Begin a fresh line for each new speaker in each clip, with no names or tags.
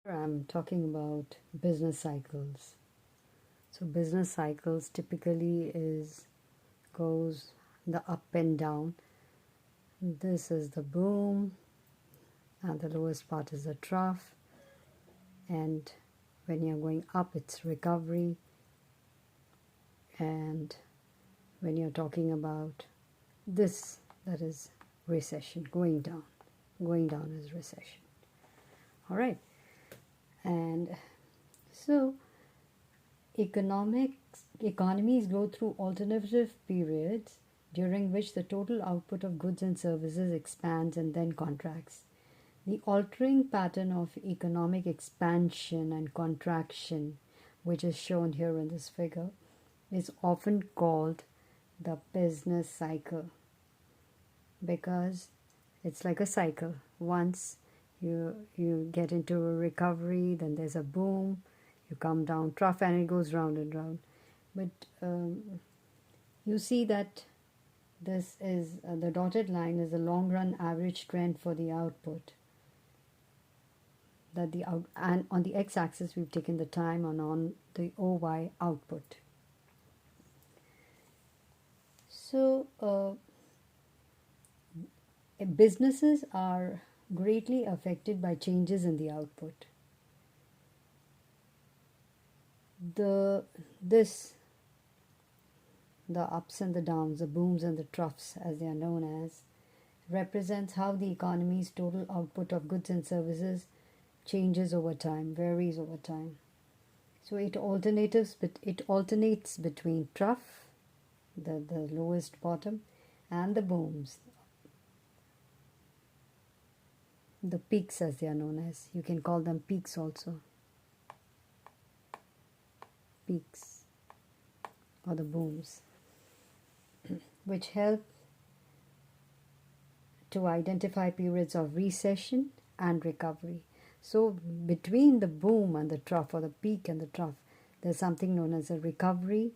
I'm talking about business cycles. So business cycles typically is goes the up and down. This is the boom and the lowest part is the trough, and when you're going up it's recovery, and when you're talking about this, that is recession. Going down is recession. All right. And so economies go through alternative periods during which the total output of goods and services expands and then contracts. The altering pattern of economic expansion and contraction, which is shown here in this figure, is often called the business cycle because it's like a cycle. Once you get into a recovery, then there's a boom, you come down trough, and it goes round and round. But you see that this is the dotted line is the long run average trend for the output, that the out and on the x-axis we've taken the time, and on the OY output. So businesses are greatly affected by changes in the output. The ups and the downs, the booms and the troughs as they are known as, represents how the economy's total output of goods and services changes over time, varies over time. So it alternates between trough, the lowest bottom, and the booms, the peaks as they are known as. You can call them peaks also. Peaks or the booms, which help to identify periods of recession and recovery. So between the boom and the trough, or the peak and the trough, there's something known as a recovery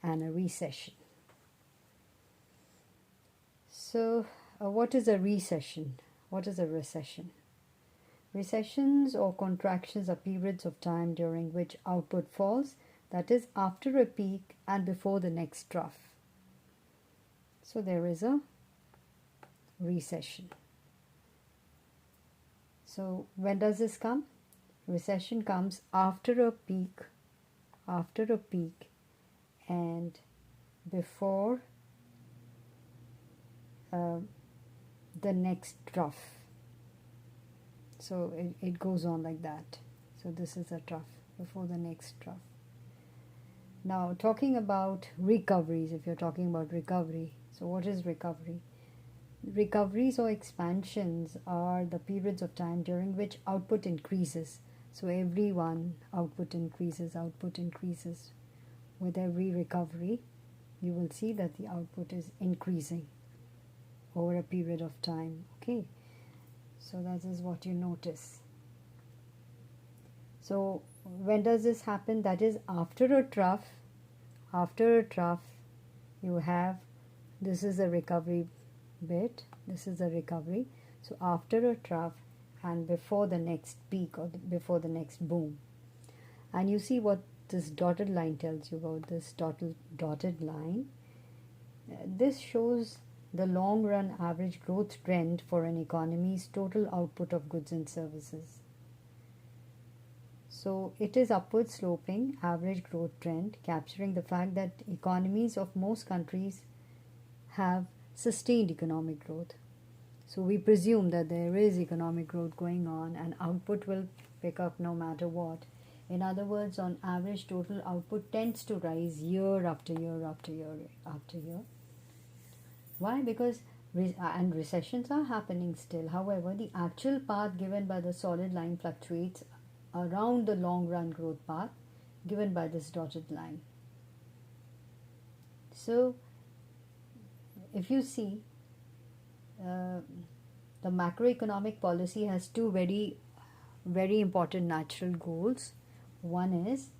and a recession. So what is a recession? What is a recession? Recessions or contractions are periods of time during which output falls, that is, after a peak and before the next trough. So there is a recession. So when does this come? Recession comes after a peak, and before the next trough. So it goes on like that. So this is a trough before the next trough. Now talking about recoveries, if you're talking about recovery, so what is recovery? Recoveries or expansions are the periods of time during which output increases. So output increases. With every recovery, you will see that the output is increasing over a period of time. Okay, so that is what you notice. So when does this happen? That is after a trough. You have, this is a recovery bit, this is a recovery. So after a trough and before the next peak, or before the next boom. And you see what this dotted line tells you about this dotted line. This shows the long run average growth trend for an economy's total output of goods and services. So it is upward sloping average growth trend, capturing the fact that economies of most countries have sustained economic growth. So we presume that there is economic growth going on and output will pick up no matter what. In other words, on average, total output tends to rise year after year after year after year. Why? Because and recessions are happening still. However, the actual path given by the solid line fluctuates around the long run growth path given by this dotted line. So if you see, the macroeconomic policy has two very, very important natural goals. One is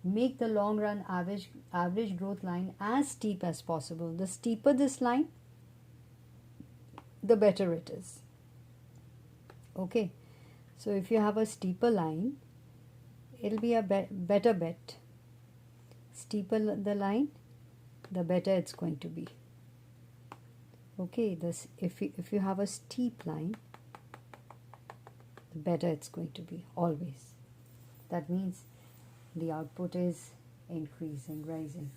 make the long run average growth line as steep as possible. The steeper this line, the better it is. Okay, so if you have a steeper line, it'll be a better bet. Steeper the line, the better it's going to be. Okay, this if you have a steep line, the better it's going to be always. That means the output is increasing, rising.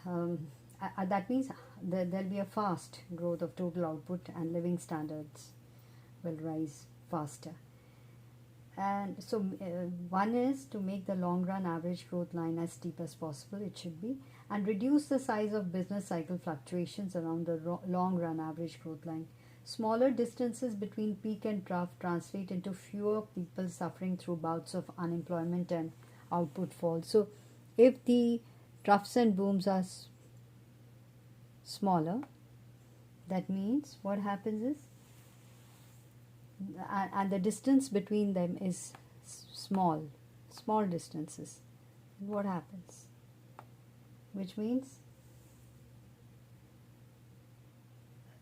That means there'll be a fast growth of total output and living standards will rise faster. And so one is to make the long run average growth line as steep as possible, it should be, and reduce the size of business cycle fluctuations around the long run average growth line. Smaller distances between peak and trough translate into fewer people suffering through bouts of unemployment and output fall. So if the troughs and booms are smaller, that means what happens is, and the distance between them is small distances, what happens, which means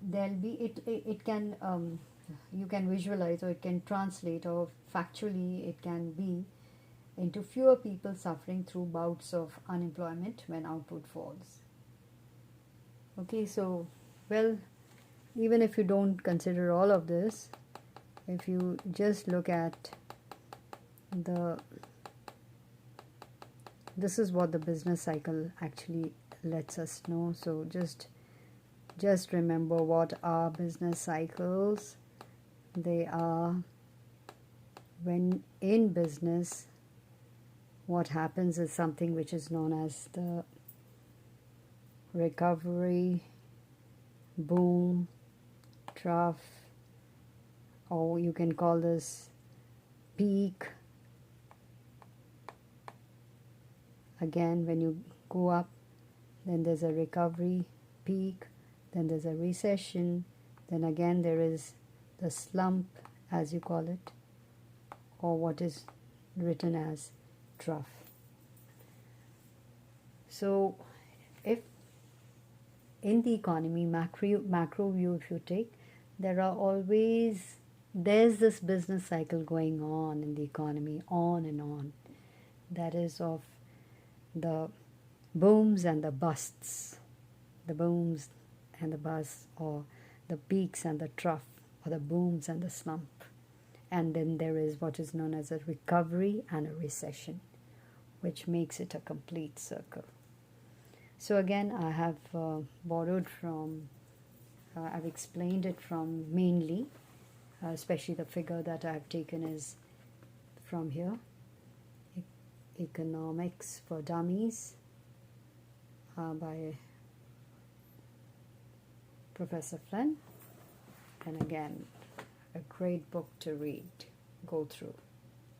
there'll be it can you can visualize, or it can translate, or factually it can be into fewer people suffering through bouts of unemployment when output falls. Okay, so well, even if you don't consider all of this, if you just look at this is what the business cycle actually lets us know. So just remember, what are business cycles? They are, when in business, what happens is something which is known as the recovery, boom, trough, or you can call this peak. Again, when you go up, then there's a recovery, peak, then there's a recession, then again there is the slump, as you call it, or what is written as trough. So if in the economy, macro view, if you take, there's this business cycle going on in the economy, on and on. That is of the booms and the busts, the booms and the busts, or the peaks and the trough, or the booms and the slump. And then there is what is known as a recovery and a recession, which makes it a complete circle. So again, I have borrowed from, I've explained it from mainly, especially the figure that I've taken is from here, Economics for Dummies by Professor Flynn. And again, a great book to read, go through.